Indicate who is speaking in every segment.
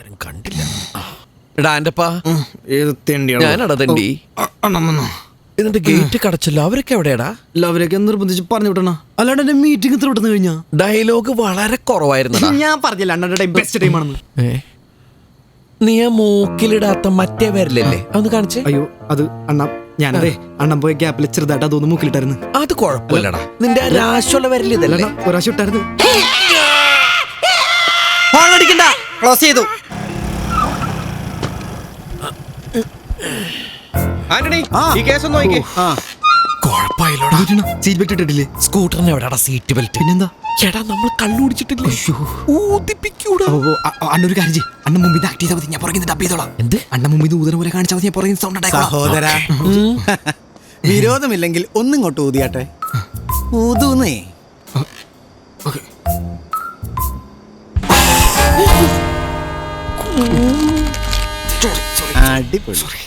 Speaker 1: ആരും കണ്ടില്ല. എടാ എന്റെപ്പാ
Speaker 2: ഞാനടാ തണ്ടി.
Speaker 1: ഇതിന്റെ ഗേറ്റ് കടച്ചല്ലോ. അവരൊക്കെ എവിടെയാടാ?
Speaker 2: അവരൊക്കെ നിർബന്ധിച്ച് പറഞ്ഞു വിട്ടണ. അല്ലാണ്ട് എന്റെ മീറ്റിംഗ് ഇത്ര വിട്ടെന്ന് കഴിഞ്ഞാ
Speaker 1: ഡയലോഗ് വളരെ കുറവായിരുന്നു.
Speaker 2: ഞാൻ പറഞ്ഞില്ല അണ്ണന്റെ ടൈം ബെസ്റ്റ് ടൈം ആണെന്ന്.
Speaker 1: നീ ആ മൂക്കിലിടാത്ത മറ്റേ വരലല്ലേ അതൊന്ന് കാണിച്ചേ.
Speaker 2: അയ്യോ അത് അണ്ണ ഞാനതേ അണ്ണൻ പോയ ഗ്യാപ്പിൽ ചെറുതായിട്ട് അതൊന്ന് മൂക്കിലിട്ടായിരുന്നു.
Speaker 1: അത് കുഴപ്പമില്ലടാ. നിന്റെ രാശുള്ള വരല് ഇതല്ലേ?
Speaker 2: ഒരാശം ഇട്ടായിരുന്നു.
Speaker 3: ക്ലോസ് ചെയ്തു. ആന്റണി ഈ കേസ് ഒന്ന് നോക്കിക്കേ.
Speaker 2: Seat belt ഇട്ടിട്ടില്ലേ?
Speaker 1: സ്കൂട്ടറിന് എവിടെയാടാ സീറ്റ് ബെൽറ്റ്?
Speaker 2: പിന്നെന്താ
Speaker 1: ചേട്ടാ നമ്മൾ കള്ളുടിച്ചിട്ടില്ലേ? ഊതിപ്പിക്കൂടാ.
Speaker 2: അണ്ണൊരു കാര്യം ചെയ്യ്. അണ്ണൻ മുമ്പിൽ ആക്ട് ചെയ്താൽ മതി. ഞാൻ പുറകിൽ ഡബ് ചെയ്തോളാം.
Speaker 1: എന്ത്?
Speaker 2: അണ്ണൻ മുമ്പിൽ ഊതന പോലെ കാണിച്ചാൽ മതി. ഞാൻ പുറകിൽ സൗണ്ട് ഉണ്ടാക്കാം.
Speaker 3: സഹോദര വിരോധമില്ലെങ്കിൽ ഒന്നിങ്ങോട്ട് ഊതിയാട്ടെ. ഊതുന്നേ. അടിപൊളി.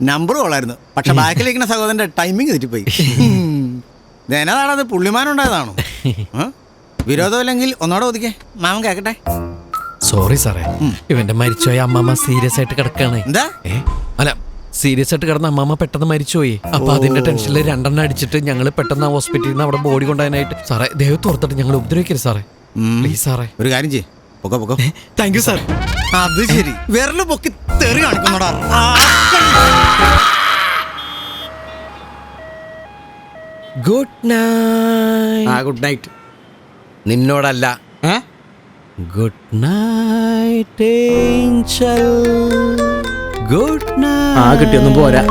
Speaker 3: നമ്പർ കൊള്ളായിരുന്നു. പക്ഷെ ബാക്കിലിരിക്കുന്ന സഹോദരന്റെ ടൈമിങ് തെറ്റിപ്പോയി. ധനതാണത് പുള്ളിമാനുണ്ടായതാണോ? വിരോധമില്ലെങ്കിൽ ഒന്നോടെ ഒതുക്കേ. മാമൻ കേക്കട്ടെ.
Speaker 1: സോറി സാറേ, ഇവന്റെ മരിച്ചുപോയ അമ്മമ്മ സീരിയസ് ആയിട്ട് കിടക്കാണ്.
Speaker 3: എന്താ?
Speaker 1: അല്ല, സീരിയസ് ആയിട്ട് കിടന്ന അമ്മമ്മ പെട്ടെന്ന് മരിച്ചുപോയി. അപ്പൊ അതിന്റെ ടെൻഷനിൽ 2 അടിച്ചിട്ട് ഞങ്ങൾ പെട്ടെന്ന് ഹോസ്പിറ്റലിൽ നിന്ന് അവിടെ ബോഡി കൊണ്ടുപോകാനായിട്ട്. സാറേ ദൈവത്ത് ഓർത്തിട്ട് ഞങ്ങൾ ഉപദ്രവിക്കരുത് സാറേ, പ്ലീസ് സാറേ.
Speaker 3: ഒരു കാര്യം ചെയ്യ്. പൊക്കോ പൊക്കോ.
Speaker 2: Thank you sir.
Speaker 3: അത് ശരി, വിരല് പൊക്കി തെറി കാണിക്കുന്നോടാ.
Speaker 1: Good night.
Speaker 2: Good night.
Speaker 1: നിന്നോടല്ല. Good night angel. Good night.
Speaker 2: കിട്ടിയൊന്നും പോരാ.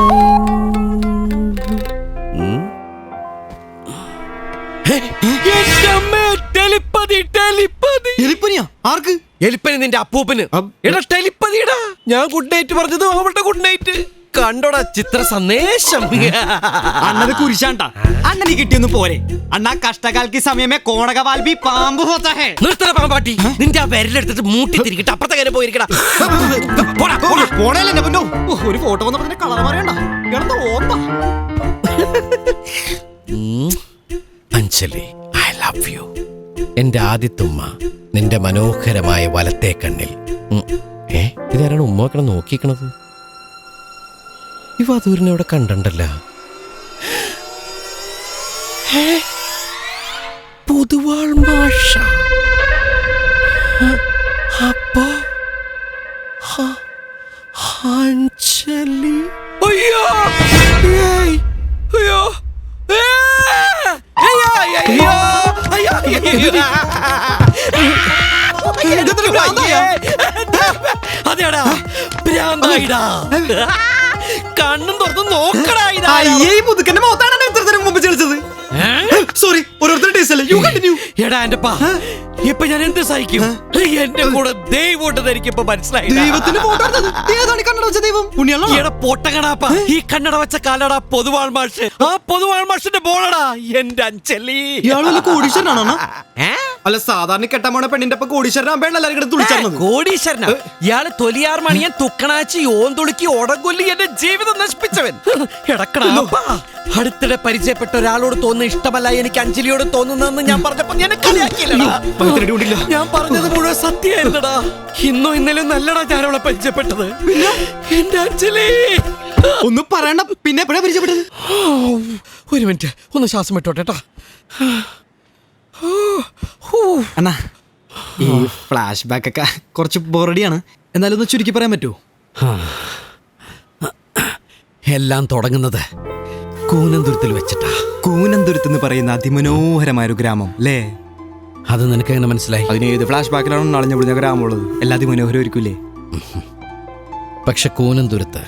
Speaker 2: ആർക്ക്?
Speaker 1: എലിപ്പനി നിന്റെ അപ്പൂപ്പന്. എടാ ടെലിപ്പതിടാ. ഞാൻ ഗുഡ് നൈറ്റ് പറഞ്ഞത് അവളുടെ ഗുഡ് നൈറ്റ്. കണ്ടോടാ ചിത്ര സന്ദേശം.
Speaker 2: അണ്ണത് കുരിശാണ്ടാ. അണ്ണന് കിട്ടിയൊന്നും പോരെ. അണ്ണാ കഷ്ടകാലക്ക് സമയമേ കോണകവാൽ ബി പാമ്പ് ഹോത്താ ഹേ.
Speaker 1: നിർത്തണ പാമ്പാട്ടി. നിന്റെ ആ വിരലെടുത്തിട്ട് മൂട്ടി തിരിക്കട്ടെ. അപ്പുറത്തെ കാര്യം പോയിരിക്കടാ.
Speaker 2: ഒരു ഫോട്ടോ വന്നപ്പോ കളർ പറയണ്ട.
Speaker 1: Anjali, I love you. എന്റെ ആദ്യത്തുമ്മ, നിന്റെ മനോഹരമായ വലത്തെ കണ്ണിൽ. ഇതാരാണ് ഉമ്മ വെക്കണം നോക്കിക്കണത്? ഇവ അതൂരിനെ അവിടെ കണ്ടല്ലോ. പൊതുവാൾ മാഷ. അപ്പോ അഞ്ജലി. അയ്യോ അയ്യോ അതെടാ ഭ്രാന്തായിടാ. കണ്ണും തുറന്ന് നോക്കടാ.
Speaker 2: മുതുക്കന്റെ മുഖത്താണ് ഇത്രത്തിന് മുമ്പ് ചെളിച്ചത്. സോറി,
Speaker 1: എടാ എന്റെ പാ, ഇപ്പൊ ഞാൻ എന്ത് സഹിക്കും? എന്റെ കൂടെ ദൈവോട്ട് തനിക്കിപ്പോ മനസ്സിലായി. പൊട്ടകടാപ്പാ, ഈ കണ്ണട വെച്ച കാലടാ പൊതുവാൾ മാഷ്. ആ പൊതുവാൾ മാഷിന്റെ ബോളടാ എന്റെ അഞ്ജലി.
Speaker 2: കോടീശ്വരനാണോ? അല്ല, സാധാരണ കെട്ടാമോണ പെണ്ണിന്റെ കോടീശ്വരൻ.
Speaker 1: കോടീശ്വരനാ ഇയാള്? തൊലിയാർ മണിയൻ, തുക്കണാച്ചി, ഓന്തുളുക്കി, ഒടകൊല്ലി എന്റെ ജീവിതം നശിപ്പിച്ചവൻ. എടക്കടാപ്പാ, അടുത്തിടെ പരിചയപ്പെട്ട ഒരാളോട് തോന്നുന്ന ഇഷ്ടമല്ല എനിക്ക് അഞ്ജലിയോട് തോന്നുന്നതെന്ന് ഞാൻ പറഞ്ഞപ്പോ ഞാൻ പറഞ്ഞത് മുഴുവൻ സത്യമായിരുന്നടാ. ഇന്നോ ഇന്നലെയും നല്ലടാ ഞാൻ അവളെ പരിചയപ്പെട്ടത്. എന്റെ അഞ്ജലി
Speaker 2: ഒന്നും പറയണ്ട. പിന്നെ എപ്പോഴാ പരിചയപ്പെട്ടത്?
Speaker 1: ഒരു മിനിറ്റ്, ഒന്ന് ശ്വാസം വിട്ടോട്ടെട്ടാ.
Speaker 2: അണ്ണാ, ഈ ഫ്ലാഷ് ബാക്ക് ഒക്കെ കുറച്ച് ബോറടിയാണ്. എന്നാലും ഒന്ന് ചുരുക്കി പറയാൻ പറ്റുമോ?
Speaker 1: എല്ലാം തുടങ്ങുന്നത് കൂനന്തുരുത്തിൽ വെച്ചിട്ടാ.
Speaker 2: കൂനന്തുരുത്ത് എന്ന് പറയുന്ന അതിമനോഹരമായ ഒരു ഗ്രാമം അല്ലേ?
Speaker 1: അത് നിനക്ക് എങ്ങനെ മനസ്സിലായി?
Speaker 2: അതിന് ഏത് ഫ്ലാഷ് ബാക്കിലാണ് നളഞ്ഞ വിടുന്ന ഗ്രാമമുള്ളത്? എല്ലാ അതിമനോഹരമായിരിക്കൂലേ?
Speaker 1: പക്ഷെ കൂനന്തുരുത്ത്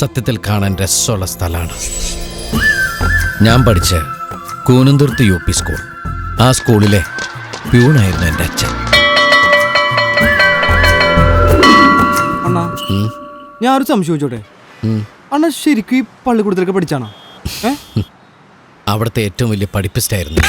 Speaker 1: സത്യത്തിൽ കാണാൻ രസമുള്ള സ്ഥലമാണ്. ഞാൻ പഠിച്ച കൂനന്തുരുത്ത് UP സ്കൂൾ. ആ സ്കൂളിലെ പ്യൂണായിരുന്നു എൻ്റെ അച്ഛൻ.
Speaker 2: അണ്ണാ, ഞാൻ ഒരു സംശയം ചോദിച്ചോട്ടെ? അണ്ണാ ശരിക്കും ഈ പള്ളിക്കൂടത്തിലൊക്കെ പഠിച്ചാണോ?
Speaker 1: അവിടുത്തെ ഏറ്റവും വലിയ പഠിപ്പിസ്റ്റായിരുന്നു.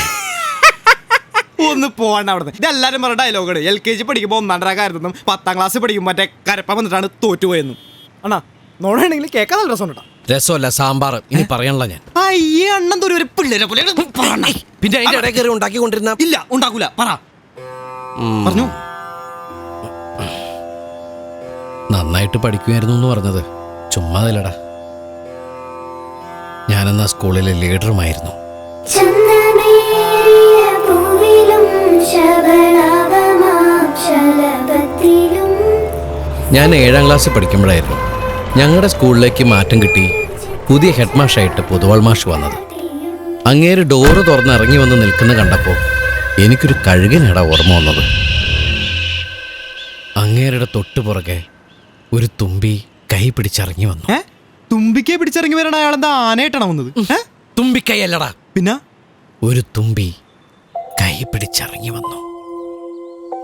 Speaker 2: ഒന്ന് പോവാണ്ട അവിടുന്ന്. ഇതെല്ലാരും പറഞ്ഞ ഡയലോഗാണ്. LKG പഠിക്കുമ്പോൾ 1ാം റാങ്കായിരുന്നെന്നും 10ാം ക്ലാസ് പഠിക്കുമ്പോൾ മറ്റേ കരപ്പ വന്നിട്ടാണ് തോറ്റുപോയെന്നും. അണ്ണാ നോടാണെങ്കിൽ കേൾക്കാൻ നല്ല രസമുണ്ടാ.
Speaker 1: രസമല്ല, സാമ്പാർ. ഇനി പറയാനുള്ള ഞാൻ.
Speaker 2: അയ്യേ, അണ്ണൻ ഒരു പിള്ളേരെ പോലെ
Speaker 1: പിന്നെ അതിന്റെ ഇടയിൽ കയറി ഉണ്ടാക്കിക്കൊണ്ടിരുന്ന.
Speaker 2: ഇല്ല, ഉണ്ടാക്കൂല. പറ. പറഞ്ഞു.
Speaker 1: നന്നായിട്ട് പഠിക്കുമായിരുന്നു എന്ന് പറഞ്ഞത് ചുമ്മാതല്ലടാ. ഞാനെന്നാ സ്കൂളിലെ ലീഡറുമായിരുന്നു. ഞാൻ 7ാം ക്ലാസ്സിൽ പഠിക്കുമ്പോഴായിരുന്നു ഞങ്ങളുടെ സ്കൂളിലേക്ക് മാറ്റം കിട്ടി പുതിയ ഹെഡ് മാഷായിട്ട് പൊതുവാൾ മാഷ് വന്നത്. അങ്ങേര് ഡോറ് തുറന്ന് ഇറങ്ങി വന്ന് നിൽക്കുന്ന കണ്ടപ്പോൾ എനിക്കൊരു കഴുകനാടാ ഓർമ്മ വന്നത്. അങ്ങേരുടെ തൊട്ടുപുറകെ ഒരു തുമ്പി കൈ പിടിച്ചിറങ്ങി വന്നു.
Speaker 2: തുമ്പിക്കെ പിടിച്ചിറങ്ങി വരണ അയാളെന്താ ആനയായിട്ടാണ് വന്നത്?
Speaker 1: തുമ്പിക്കൈ അല്ലടാ,
Speaker 2: പിന്നെ
Speaker 1: ഒരു തുമ്പി കൈ പിടിച്ചിറങ്ങി വന്നു.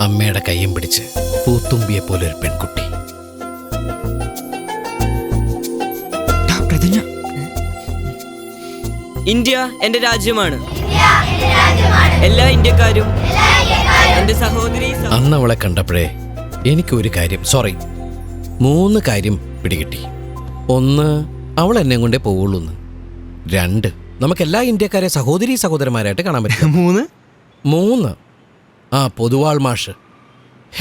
Speaker 1: അമ്മയുടെ കൈയും പിടിച്ച് പൂത്തുമ്പിയെ പോലെ ഒരു പെൺകുട്ടി.
Speaker 4: ഇന്ത്യ എന്റെ രാജ്യമാണ്. എല്ലാ ഇന്ത്യക്കാരും എന്റെ സഹോദരി.
Speaker 1: അന്ന് അവളെ കണ്ടപ്പോഴേ എനിക്ക് ഒരു കാര്യം, 3 കാര്യം പിടികിട്ടി. 1, അവൾ എന്നെ കൊണ്ടേ പോവുള്ളൂ. 2, നമുക്കെല്ലാ ഇന്ത്യക്കാരെ സഹോദരന്മാരായിട്ട് കാണാൻ പറ്റും. 3, ആ പൊതുവാൾ മാഷ്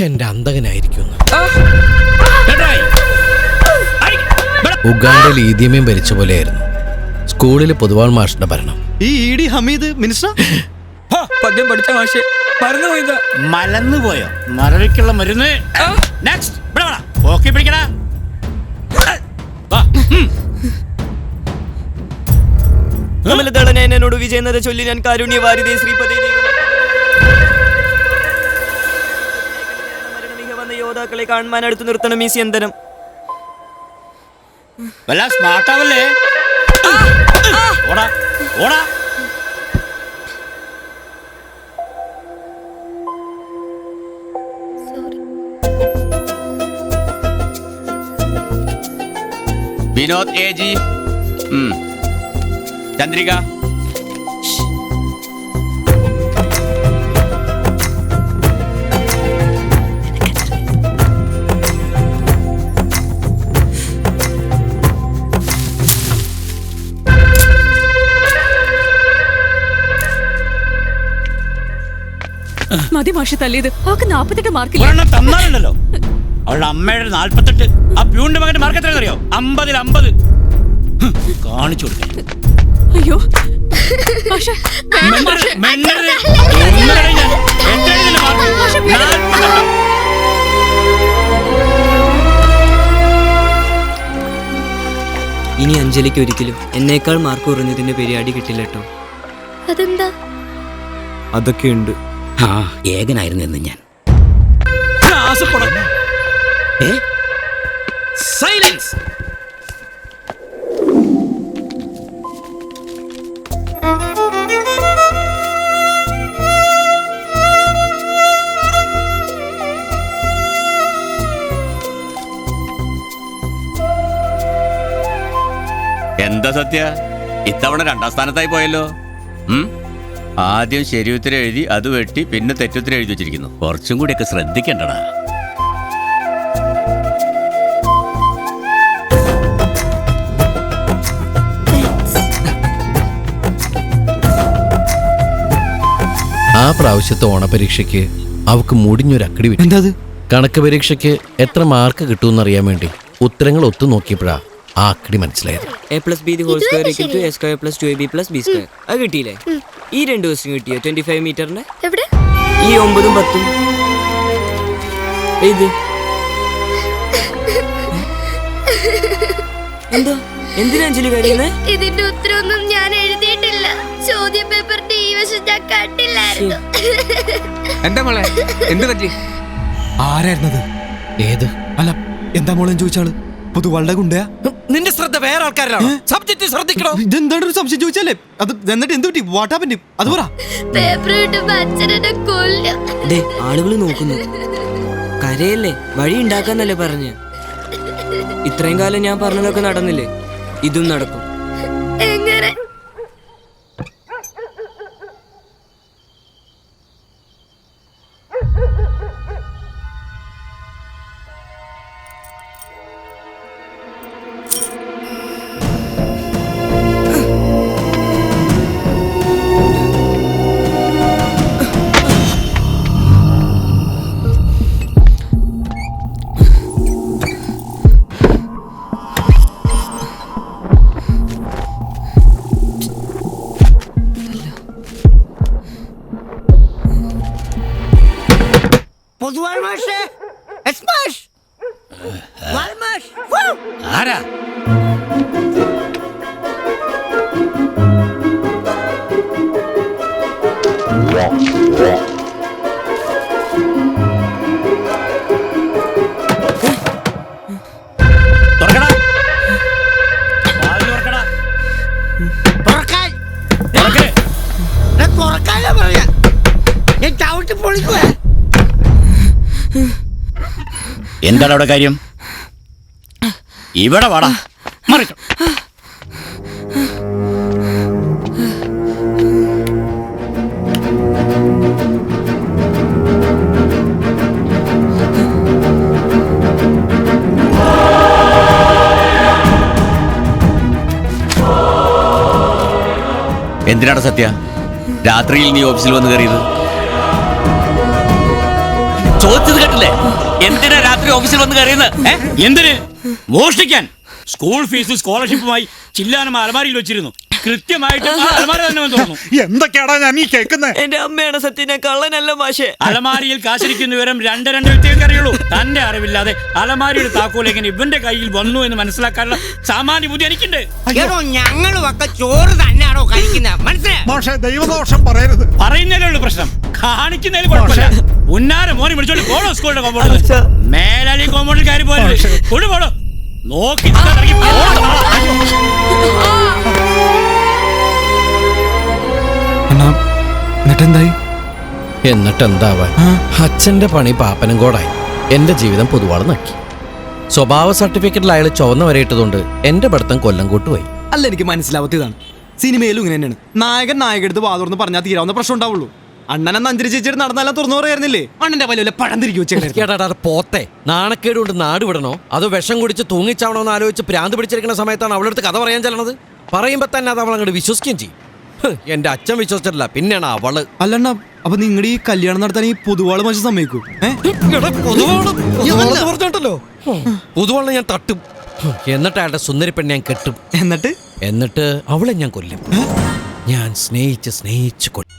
Speaker 1: എന്റെ അന്തകനായിരിക്കും. ഉഗാണ്ടയിൽ ഈദ്യമേം ഭരിച്ച പോലെയായിരുന്നു സ്കൂളിൽ പൊതുവാൾ മാഷിന്റെ ഭരണം.
Speaker 2: ഈ ഇഡി ഹമീദ് മിനിസ്റ്റർ
Speaker 4: പദ്യം പഠിച്ച മാഷ് മറന്നുപോയത്.
Speaker 3: മലന്നുപോയോ? മറവിക്കുള്ള മരുന്ന്. Next okay പിടിക്കടാ.
Speaker 4: കമലദളനെ എന്നോട് വിജയെന്നത് ചൊല്ലി ഞാൻ കാരുണ്യവാരിതേ ശ്രീപദേ വന്ന യോദ്ധാക്കളെ കാണുവാൻ അടുത്ത് നിർത്തണം ഈ സ്യന്തനം.
Speaker 3: വല്ല സ്മാർട്ടാവല്ലേ? ഓടാ ഓടാ.
Speaker 5: Vinod A G, Chandrika.
Speaker 6: മതി മാഷി തല്ലിയത്. അവക്ക് 48 മാർക്കില്ല.
Speaker 3: തന്നാലുണ്ടല്ലോ. അവളുടെ അമ്മയുടെ 48. ആ പ്യൂണിന്റെ മകന്റെ മാർക്ക് എത്ര അറിയോ? 50-ൽ 50. കാണിച്ചു കൊടുക്കേ.
Speaker 6: അയ്യോ മാഷേ,
Speaker 4: ഇനി അഞ്ജലിക്ക് ഒരിക്കലും എന്നേക്കാൾ മാർക്ക് കുറഞ്ഞതിന്റെ പേര് കിട്ടില്ല കേട്ടോ.
Speaker 6: അതെന്താ?
Speaker 4: അതൊക്കെ ഉണ്ട്.
Speaker 3: ഏകനായിരുന്നു എന്ന് ഞാൻ.
Speaker 1: സൈലൻസ്.
Speaker 5: എന്താ സത്യ, ഇത്തവണ 2ാം സ്ഥാനത്തായി പോയല്ലോ. ആദ്യം ശരിയുത്തരം എഴുതി, അത് വെട്ടി, പിന്നെ തെറ്റുത്തരം എഴുതി വെച്ചിരിക്കുന്നു. കുറച്ചും കൂടിയൊക്കെ ശ്രദ്ധിക്കണ്ടടാ.
Speaker 1: ആ പ്രാവശ്യത്തെ ഓണപരീക്ഷയ്ക്ക് അവക്ക് മുടിഞ്ഞൊരക്കടി വിട്ടു.
Speaker 2: എന്താ?
Speaker 1: കണക്ക് പരീക്ഷയ്ക്ക് എത്ര മാർക്ക് കിട്ടുമെന്നറിയാൻ വേണ്ടി ഉത്തരങ്ങൾ ഒത്തു നോക്കിയപ്പോഴാ ആ അക്കടി മനസ്സിലായത്.
Speaker 4: a+b² = a² + 2ab + b². അത് കിട്ടിയില്ലേ? ഈ 2 ക്വസ്റ്റ്യൻ കിട്ടിയോ? 25 മീറ്ററിന്റെ ഈ 9ഉം 10ഉം ഇത് എന്താ? എന്തിനാ അഞ്ജലി കഴിയുന്നേ?
Speaker 7: ഇതിന്റെ ഉത്തരവൊന്നും ഞാൻ എഴുതിയിട്ടില്ല. ചോദ്യ പേപ്പറിന്റെ ഈ വശം ഞാൻ കണ്ടില്ലായിരുന്നു.
Speaker 2: എന്താ മോളെ, എന്ത് പറ്റി? ആരായിരുന്നത്?
Speaker 1: ഏത്?
Speaker 2: അല്ല, എന്താ മോളെ ചോദിച്ചാള്? പൊതുവാളുടെ ഗുണ്ടയാ?
Speaker 1: നിന്റെ ശ്രദ്ധ വേറെ ആൾക്കാരിലാണ്. സബ്ജക്റ്റ് ശ്രദ്ധിക്കണോ?
Speaker 2: ഇതെന്താണ് ഒരു സംശയം ചോദിച്ചാലേ? അത് എന്നിട്ട് എന്ത് പറ്റി? What happened? അത് പറ.
Speaker 7: പേപ്പർ കിട്ടുമ്പോ അച്ഛനെ കൊല്ലും.
Speaker 4: ആളുകൾ നോക്കുന്നു. കരയല്ലേ, വഴി ഉണ്ടാക്കാന്നല്ലേ പറഞ്ഞ്. ഇത്രയും കാലം ഞാൻ പറഞ്ഞതൊക്കെ നടന്നില്ലേ? ഇതും നടക്കും.
Speaker 7: എങ്ങനെ?
Speaker 3: പൊതുവാൾ മാഷേ, എസ് മാഷ്, വാൾ മാഷ്, വൂ.
Speaker 5: ആരാ? തുറക്കടാ. വാതില് തുറക്കടാ.
Speaker 3: തുറക്കാൻ.
Speaker 5: തുറക്ക്.
Speaker 3: ഞാൻ തുറക്കാനാ പറയാ. ഞാൻ ചവിട്ടി പൊളിക്കുവാ.
Speaker 5: എന്താണ് അവിടെ കാര്യം? ഇവിടെ വാടാ. മറിക്കണം. എന്തിനാണ് സത്യ രാത്രിയിൽ നീ ഓഫീസിൽ വന്ന് കയറിയത്? ചോദിച്ചത് കേട്ടില്ലേ? എന്തിനാ രാത്രി ഓഫീസിൽ വന്ന് കയറിയെന്ന്?
Speaker 8: എന്തിന്? മോഷ്ടിക്കാൻ. സ്കൂൾ ഫീസ് സ്കോളർഷിപ്പുമായി ചില്ലാനം അലമാരിയിൽ വെച്ചിരുന്നു. കൃത്യമായിട്ട് ആ അലമാര തന്നെ തോന്നുന്നു.
Speaker 9: എന്തൊക്കെയാടാ ഞാൻ ഈ കേൾക്കുന്നത്?
Speaker 4: എന്റെ അമ്മയാണ് സത്യം, ഞാൻ കള്ളനല്ല മാഷേ.
Speaker 8: അലമാരിയിൽ കാശിരിക്കുന്ന വിവരം രണ്ട് വ്യക്തികൾക്ക് അറിയുള്ളൂ. തന്റെ അറിവില്ലാതെ അലമാരിയുടെ താക്കോൽ എങ്ങനെ ഇവന്റെ കയ്യിൽ വന്നു എന്ന് മനസ്സിലാക്കാനുള്ള സാമാന്യ ബുദ്ധി എനിക്കുണ്ട്.
Speaker 3: ഞങ്ങളുമൊക്കെ ചോറ് തന്നെയാണോ കഴിക്കുന്നത്? മനസ്സിലായി?
Speaker 9: പക്ഷേ ദൈവദോഷം പറയരുത്.
Speaker 8: പറയുന്നതിലേ ഉള്ളൂ പ്രശ്നം, കാണിക്കുന്നതിൽ കുഴപ്പമില്ല. ഉന്നാര മോനെ വിളിച്ചോണ്ട് പോണോ സ്കൂളിന്റെ കോമ്പൗണ്ടിൽ? മേലാലി കോമ്പൗണ്ടിൽ കയറി പോരുത്. കൊണ്ടുപോണോ നോക്കി
Speaker 2: എന്നിട്ടെന്തായി?
Speaker 1: എന്നിട്ടെന്താവാൻ, അച്ഛന്റെ പണി പാപ്പനും കൂടായി. എന്റെ ജീവിതം പൊതുവാൾ നക്കി. സ്വഭാവ സർട്ടിഫിക്കറ്റിൽ അയാൾ ചുവന്ന വരയിട്ടതുകൊണ്ട് എന്റെ പഠിത്തം കൊല്ലം കൂട്ടുപോയി.
Speaker 2: അല്ല, എനിക്ക് മനസ്സിലാവാത്തതാണ്. സിനിമയിലും ഇങ്ങനെ തന്നെയാണ്. നായകൻ നായകടുത്ത് വാതുറന്ന് പറഞ്ഞാൽ തീരാവുന്ന പ്രശ്നം ഉണ്ടാവുള്ളൂ. അണ്ണനെന്ന് അഞ്ചരി ചേച്ചിയുടെ നടന്നെല്ലാം തുറന്നു പറയായിരുന്നില്ലേ? അണ്ണന്റെ പല പഴം തിരികെ വെച്ചേക്കാ.
Speaker 1: പോത്തെ നാണക്കേട് കൊണ്ട് നാട് വിടണോ അതോ വിഷം കുടിച്ച് തൂങ്ങിച്ചാവണോ എന്ന് ആലോചിച്ച് ഭ്രാന്ത് പിടിച്ചിരിക്കുന്ന സമയത്താണ് അവളുടെ അടുത്ത് കഥ പറയാൻ ചെല്ലണത്. പറയുമ്പോ തന്നെ അത് അവൾ അങ്ങോട്ട് വിശ്വസിക്കുകയും ചെയ്യും. എന്റെ അച്ഛൻ വിശ്വസിച്ചിട്ടില്ല, പിന്നെയാണ് അവള്.
Speaker 2: അല്ലണ്ണ, അപ്പൊ നിങ്ങളുടെ ഈ കല്യാണം നടത്താൻ ഈ പൊതുവാള് മനുഷ്യ സമ്മതിക്കൂ?
Speaker 1: പറഞ്ഞോട്ടല്ലോ പൊതുവാളിനെ ഞാൻ തട്ടും. എന്നിട്ട് അയാളുടെ സുന്ദരി പെണ്ണെ ഞാൻ കെട്ടും. എന്നിട്ട് അവളെ ഞാൻ കൊല്ലും. ഞാൻ സ്നേഹിച്ച് കൊല്ലും.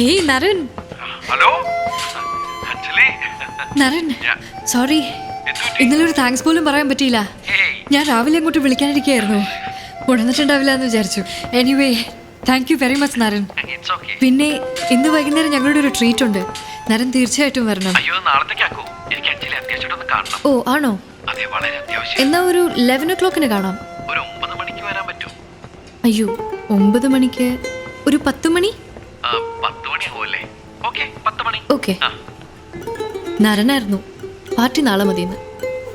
Speaker 6: ഏയ് നരൻ.
Speaker 9: ഹലോ
Speaker 6: നരൻ, സോറി, ഇന്നലെ ഒരു താങ്ക്സ് പോലും പറയാൻ പറ്റിയില്ല. ഞാൻ രാവിലെ അങ്ങോട്ട് വിളിക്കാനിരിക്കുകയായിരുന്നു, ഉണർന്നിട്ടുണ്ടാവില്ല എന്ന് വിചാരിച്ചു. Anyway, thank you very much Naran. പിന്നെ ഇന്ന് വൈകുന്നേരം ഞങ്ങളുടെ ഒരു ട്രീറ്റ് ഉണ്ട്. നരൻ തീർച്ചയായിട്ടും വരണം. ഓ ആണോ? എന്നാ ഒരു 11 o'clock കാണാം. അയ്യോ, 9 മണിക്ക് ഒരു 10 മണി. ഓക്കെ. നരനായിരുന്നു പാർട്ടി നാളെ മതിയെന്ന്.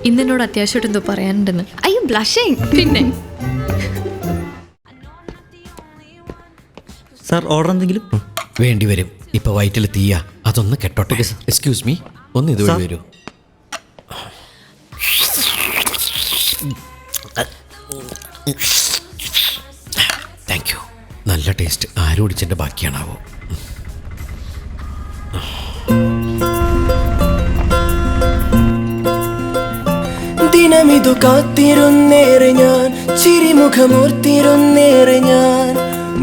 Speaker 6: ഇന്നെന്നോട് അത്യാവശ്യമായിട്ട് എന്തോ പറയാനുണ്ടെന്ന്. അയ്യോ ബ്ലഷിങ്. പിന്നെ
Speaker 10: സാർ ഓർഡർ എന്തെങ്കിലും
Speaker 1: വേണ്ടി വരും. ഇപ്പൊ വയറ്റിൽ തീയ, അതൊന്ന് കെട്ടോട്ടെ. എക്സ്ക്യൂസ് മീ, ഒന്ന് ഇതുവഴി വരൂ. Thank you. നല്ല ടേസ്റ്റ്. ആരോടിച്ചെന്റെ ബാക്കിയാണാവോ?
Speaker 11: ദിനമിതു കാത്തിരുന്നേറെ ഞാൻ, ചിരിമുഖമോർത്തിരുന്നേറെ ഞാൻ,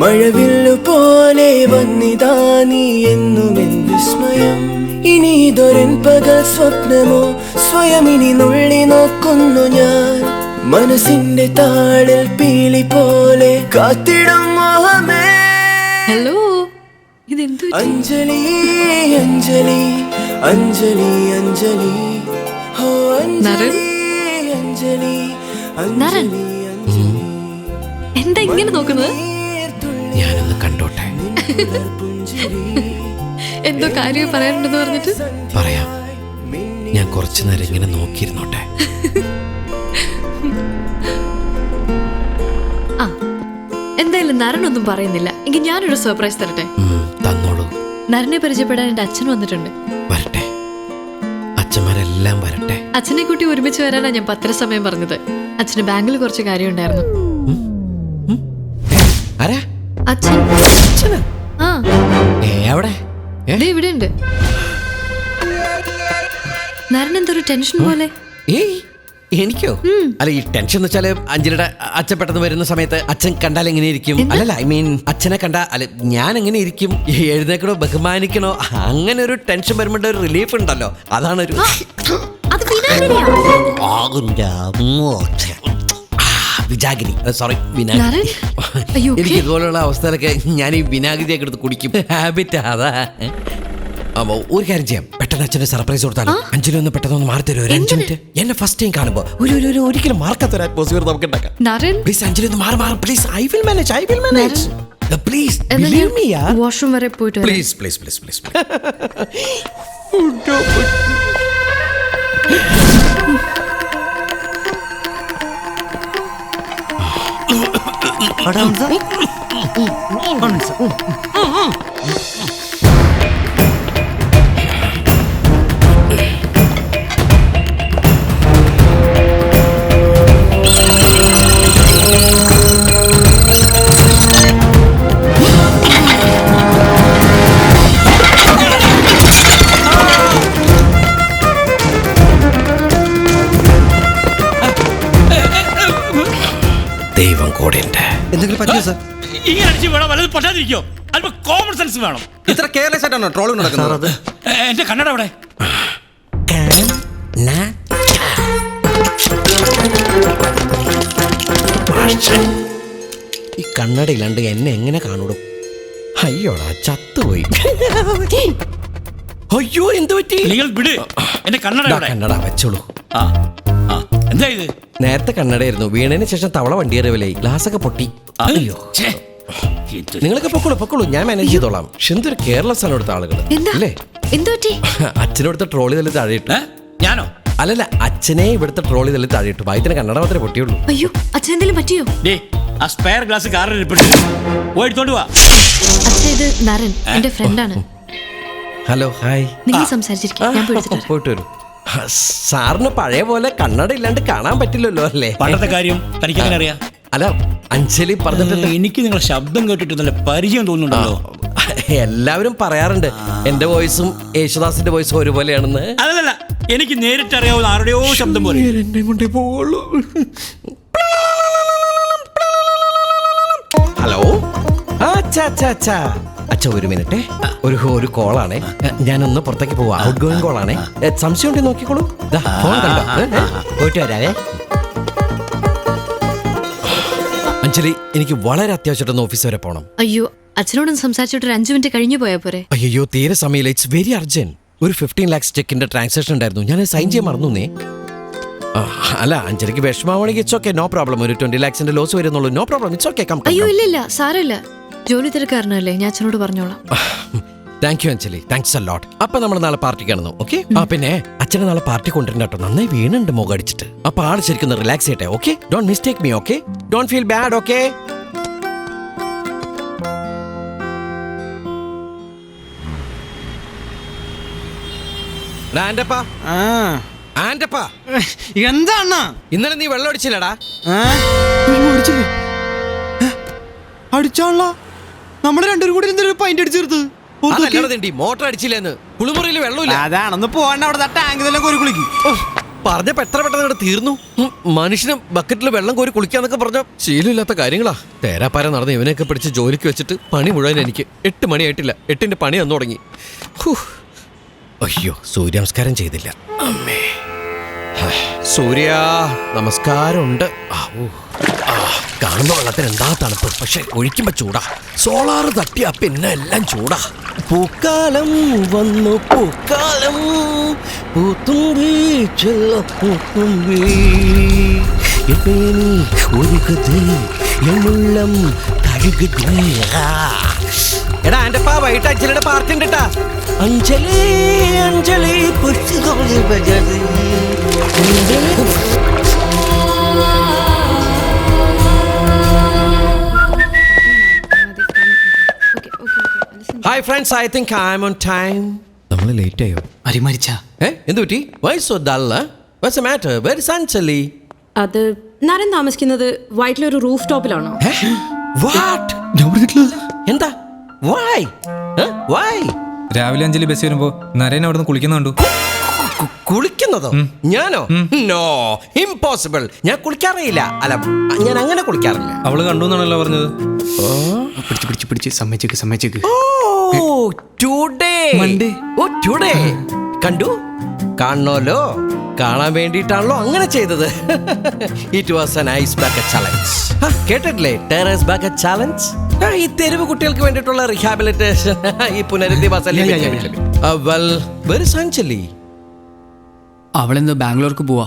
Speaker 11: മഴവില്ലു പോലെ വന്നിതാ നീ എന്നുമെൻ വിസ്മയം. ഇനി ഇതൊരൻ പകൽ സ്വപ്നമോ, സ്വയം ഇനി നുള്ളി നോക്കുന്നു ഞാൻ, മനസ്സിന്റെ താളിൽ പീലി പോലെ കാത്തിടും മോഹമേ.
Speaker 6: ഹലോ, ഇതെന്തു?
Speaker 11: അഞ്ജലി അഞ്ജലി അഞ്ജലി അഞ്ജലി ഹോ അഞ്ജലി അഞ്ജലി അഞ്ജലി.
Speaker 6: എന്താ ഇങ്ങനെ നോക്കുന്നത്?
Speaker 1: ഞാനൊന്ന് കണ്ടോട്ടെ.
Speaker 6: എന്തോ കാര്യം പറയാനുണ്ടെന്ന് പറഞ്ഞിട്ട്.
Speaker 1: പറയാം, ഞാൻ കുറച്ചു നേരം ഇങ്ങനെ നോക്കിയിരുന്നോട്ടെ.
Speaker 6: ആ, എന്തായാലും നരനൊന്നും പറയുന്നില്ല. എങ്കിൽ ഞാനൊരു സർപ്രൈസ് തരട്ടെ?
Speaker 1: തന്നോളൂ.
Speaker 6: നരനെ പരിചയപ്പെടാൻ എന്റെ അച്ഛൻ വന്നിട്ടുണ്ട്.
Speaker 1: വരട്ടെ, അച്ഛന്മാരെല്ലാം വരട്ടെ.
Speaker 6: അച്ഛനെ കൂട്ടി ഒരുമിച്ച് വരാനാ ഞാൻ പത്രസമയം പറഞ്ഞത്. അച്ഛന് ബാങ്കിൽ കുറച്ച് കാര്യം ഉണ്ടായിരുന്നു.
Speaker 1: ആരാ?
Speaker 6: അച്ഛൻ. ആ,
Speaker 1: എവിടെ?
Speaker 6: ദേ ഇവിടെ ഉണ്ട്. നരൻ എന്തൊരു ടെൻഷൻ പോലെ.
Speaker 1: ഏയ്, എനിക്കോ? അല്ല, ഈ ടെൻഷൻ എന്ന് വെച്ചാല് അഞ്ജലിയുടെ അച്ഛൻ പെട്ടെന്ന് വരുന്ന സമയത്ത് അച്ഛൻ കണ്ടാൽ എങ്ങനെ ഇരിക്കും? അല്ലല്ല, ഐ മീൻ അച്ഛനെ കണ്ട അല്ല ഞാൻ എങ്ങനെ ഇരിക്കും? എഴുന്നേക്കണോ, ബഹുമാനിക്കണോ? അങ്ങനെ ഒരു ടെൻഷൻ വരുമ്പോൾ ഒരു റിലീഫ് ഉണ്ടല്ലോ, അതാണൊരു വിജാഗിരി. സോറി, വിനാഗിരി. എനിക്ക് ഇതുപോലുള്ള അവസ്ഥയിലൊക്കെ ഞാൻ ഈ വിനാഗിരിയൊക്കെ എടുത്ത് കുടിക്കും. ഹാബിറ്റ് അതാ. അപ്പൊ ഒരു കാര്യം ചെയ്യാം, പെട്ടെന്ന് അച്ഛന് സർപ്രൈസ് കൊടുത്താലോ? അഞ്ജലി ഒന്ന് പെട്ടെന്ന് മാറി തരുമോ? ഒരു 5 മിനിറ്റ്. എന്നെ ഫസ്റ്റ് ടൈം കാണുമ്പോ ഒരിക്കലും മാർക്കാത്തൊരു അറ്റ്മോസ്ഫിയർ നമുക്ക് ഉണ്ടാക്കാം. പ്ലീസ് അഞ്ജലി ഒന്ന് മാറി please. I will manage. Please believe me.
Speaker 6: Washroom വരെ പോയിട്ട്
Speaker 1: പ്ലീസ്. ദൈവം കൂടെ ഉണ്ട്.
Speaker 2: എന്തെങ്കിലും പറ്റിയോ സാർ?
Speaker 8: ഇങ്ങനെ അടിച്ച് വേണം, വല്ലതും പറ്റാതിരിക്കോ? അല്പം കോമൺ സെൻസ് വേണം.
Speaker 2: ഇത്ര കെയർലെസ് ആയിട്ടാണോ ട്രോളിംഗ് നടക്കുന്നത്?
Speaker 8: എന്റെ കണ്ണട അവിടെ.
Speaker 1: ഈ കണ്ണടയില്ലാണ്ട് എന്നെ എങ്ങനെ കാണൂടും? അയ്യോടാ, ചത്തുപോയി. അയ്യോ, എന്ത് പറ്റി?
Speaker 8: നിങ്ങൾ വിട്, എന്റെ കണ്ണട അവിടെ.
Speaker 1: കണ്ണട വെച്ചോളൂ.
Speaker 8: എന്താ ഇത്?
Speaker 1: നേരത്തെ കണ്ണടയായിരുന്നു, വീണതിന് ശേഷം തവള വണ്ടി കയറിയല്ലേ, ഗ്ലാസ് ഒക്കെ പൊട്ടി. അയ്യോ, നിങ്ങളൊക്കെ പൊക്കോളൂ, ഞാൻ മാനേജ് ചെയ്തോളാം. പക്ഷെ എന്തൊരു കെയർലെസ് ആണ് ഇവിടുത്തെ ആളുകൾ അല്ലേ? അച്ഛനോടുത്ത ട്രോളി തള്ളി താഴെയിട്ടു.
Speaker 8: ഞാനോ?
Speaker 1: അല്ലല്ല, അച്ഛനെ ഇവിടുത്തെ ട്രോളി തള്ളി താഴെയിട്ടു. ഭാഗ്യത്തിന് കണ്ണട മാത്രമേ പൊട്ടിയുള്ളൂ.
Speaker 6: അയ്യോ, അച്ഛൻ എന്തെങ്കിലും പറ്റിയോ?
Speaker 8: ആ സ്പെയർ ഗ്ലാസ് കാറിൽ പോയിട്ടോണ്ട് വാ.
Speaker 6: അച്ഛൻ, ഇത് നരൻ, എന്റെ ഫ്രണ്ടാണ്.
Speaker 1: Hello, hi.
Speaker 6: നിങ്ങൾ സംസാരിച്ചിരിക്കും, ഞാൻ
Speaker 1: പോയിട്ട് വരും. സാറിന് പഴയ പോലെ കണ്ണട ഇല്ലാണ്ട് കാണാൻ പറ്റില്ലല്ലോ അല്ലേ?
Speaker 8: പണ്ടത്തെ കാര്യം തനിക്ക് എങ്ങനെ അറിയാം?
Speaker 1: അല്ല, അഞ്ജലി പറഞ്ഞിട്ടുണ്ട്.
Speaker 8: എനിക്ക് നിങ്ങളെ ശബ്ദം കേട്ടിട്ട് നല്ല പരിചയം തോന്നുന്നുണ്ടല്ലോ.
Speaker 1: എല്ലാവരും പറയാറുണ്ട് എന്റെ വോയിസും യേശുദാസിന്റെ വോയിസും ഒരുപോലെയാണെന്ന്.
Speaker 8: അതല്ല, എനിക്ക് നേരിട്ട് അറിയാവുന്ന ആരുടെയോ ശബ്ദം പോലെ.
Speaker 1: എന്നെ കൊണ്ടേ പോവുള്ളൂ. ഹലോ, അച്ഛ ഒരു മിനിറ്റ്, ഒരു കോളാണേ. ഞാനൊന്ന് പുറത്തേക്ക് പോവാ. ഔട്ട് ഗോയിങ് കോളാണേ. സംശയം ഉണ്ടെങ്കിൽ നോക്കിക്കോളൂ. ഫോൺ കണ്ടോ? പോയിട്ട് വരാവേ. അഞ്ജലി, എനിക്ക് വളരെ അത്യാവശ്യമായിട്ടൊന്ന് ഓഫീസ് വരെ പോകണം.
Speaker 6: അയ്യോ, അച്ഛനോടൊന്ന് സംസാരിച്ചിട്ട് ഒരു 5 മിനിറ്റ് കഴിഞ്ഞു പോയാ പോരെ?
Speaker 1: അയ്യോ, തീരെ സമയമില്ല. It's very urgent. ഒരു 15 lakhs ചെക്കിന്റെ ട്രാൻസാക്ഷൻ ഉണ്ടായിരുന്നു, ഞാൻ സൈൻ ചെയ്യാൻ മറന്നേ. അല്ല, അഞ്ജലിക്ക് വിഷമാവണമെങ്കിൽ ഇറ്റ്സ് ഓക്കെ, നോ പ്രോബ്ലം. ഒരു 20 lakhs ലോസ് വരുന്നുള്ളൂ, നോ പ്രോബ്ലം, ഇറ്റ്സ് ഓക്കെ.
Speaker 6: അയ്യോ, ഇല്ല, സാരമില്ല. ജോലി തിരക്കാരനല്ലേ, ഞാൻ അച്ഛനോട് പറഞ്ഞോളാം.
Speaker 1: Thank you Anjali, thanks a lot. അപ്പൊ നമ്മൾ നാളെ പാർട്ടി കാണുന്നു, ഓക്കെ? പിന്നെ അച്ഛനെ നാളെ പാർട്ടി കൊണ്ടുവരണ്ട കേട്ടോ, നന്നായി വീണുണ്ട് മുഖം അടിച്ചിട്ട്. അപ്പൊ ആള് ശരിക്കും റിലാക്സ് ചെയ്യട്ടെ, okay? Don't mistake me, okay? Don't feel bad, okay?
Speaker 2: എന്താണ്
Speaker 1: ഇന്നലെ നീ വെള്ളം അടിച്ചില്ലടാ?
Speaker 2: അടിച്ചാണല്ലോ. നമ്മള് രണ്ടുപേരും കൂടി എന്തൊരു പൈന്റ് അടിച്ചെടുത്ത്
Speaker 1: മോട്ടർ അടിച്ചില്ലെന്ന്. കുളിമുറിയിൽ വെള്ളമില്ല.
Speaker 2: അതാണെന്ന് പോകണ്ട, അവിടെ ടാങ്ക് തന്നെ കോരി കുളിക്കും.
Speaker 1: പറഞ്ഞപ്പോ എത്ര പെട്ടെന്ന് ഇവിടെ തീർന്നു. മനുഷ്യനും ബക്കറ്റിൽ വെള്ളം കോരി കുളിക്കാന്നൊക്കെ പറഞ്ഞ ശീലമില്ലാത്ത കാര്യങ്ങളാ. തേരാപ്പാര നടന്ന് ഇവനെയൊക്കെ പിടിച്ച് ജോലിക്ക് വെച്ചിട്ട് പണി മുഴുവൻ എനിക്ക് 8 മണിയായിട്ടില്ല. 8ന്റെ പണി അന്ന് തുടങ്ങി. അയ്യോ, സൂര്യമസ്കാരം ചെയ്തില്ല. അമ്മേ, സൂര്യ നമസ്കാരമുണ്ട്. കാണുന്ന വെള്ളത്തിന് എന്താ തണുപ്പ്, പക്ഷെ ഒഴിക്കുമ്പോ ചൂടാ. സോളാറ് തട്ടിയാ പിന്നെ എല്ലാം ചൂടാ. പൂക്കാലം വന്നു, പൂക്കാലം പൂത്തുമ്പി ചെല്ലപ്പൂത്തുമ്പി ഒരുക്കത്തിള്ളം കഴുകി. എടാ, എന്റെ വൈകിട്ട് അഞ്ജലിയുടെ പാർട്ടി ഉണ്ട് കേട്ടാ. Anjali Anjali hi friends, I think I am on time. നമ്മൾ ലേറ്റ് ആയോ? എന്ത് പറ്റി? Why so dull? What's the matter? Where is Anjali?
Speaker 10: അത് നരൻ താമസിക്കുന്നത് വൈറ്റിലൊരു റൂഫ് ടോപ്പിലാണോ?
Speaker 1: വാട്ട്? എന്താ? വൈ?
Speaker 12: രാവിലെ അഞ്ജലി ബസ് വരുമ്പോ നരേൻ അവിടെ നിന്ന് കുളിക്കുന്നുണ്ടോ?
Speaker 1: കുളിക്കുന്നതോ? ഞാനോ? No, impossible. ഞാൻ കുളിക്കാറില്ല. അല്ല, ഞാൻ അങ്ങനെ കുളിക്കാറില്ല.
Speaker 2: അവള് കണ്ടു എന്നാണല്ലോ പറഞ്ഞത്. പിടിച്ച് സമ്മതിച്ചേക്ക്.
Speaker 1: ഓ, ടുഡേ. ഓ, ടുഡേ കണ്ടു. കാണണമല്ലോ, കാണാൻ വേണ്ടിയിട്ടാണല്ലോ അങ്ങനെ ചെയ്തത്. It was an ice bucket challenge. കേട്ടിട്ടില്ലേ, ടെറസ് ബക്കറ്റ് ചലഞ്ച്? ഈ തെരുവ് കുട്ടികൾക്ക് വേണ്ടിയിട്ടുള്ള റീഹാബിലിറ്റേഷൻ, ഈ പുനരധിവാസ. അഞ്ജലി
Speaker 4: അവളെന്തോ ബാംഗ്ലൂർക്ക് പോവാ.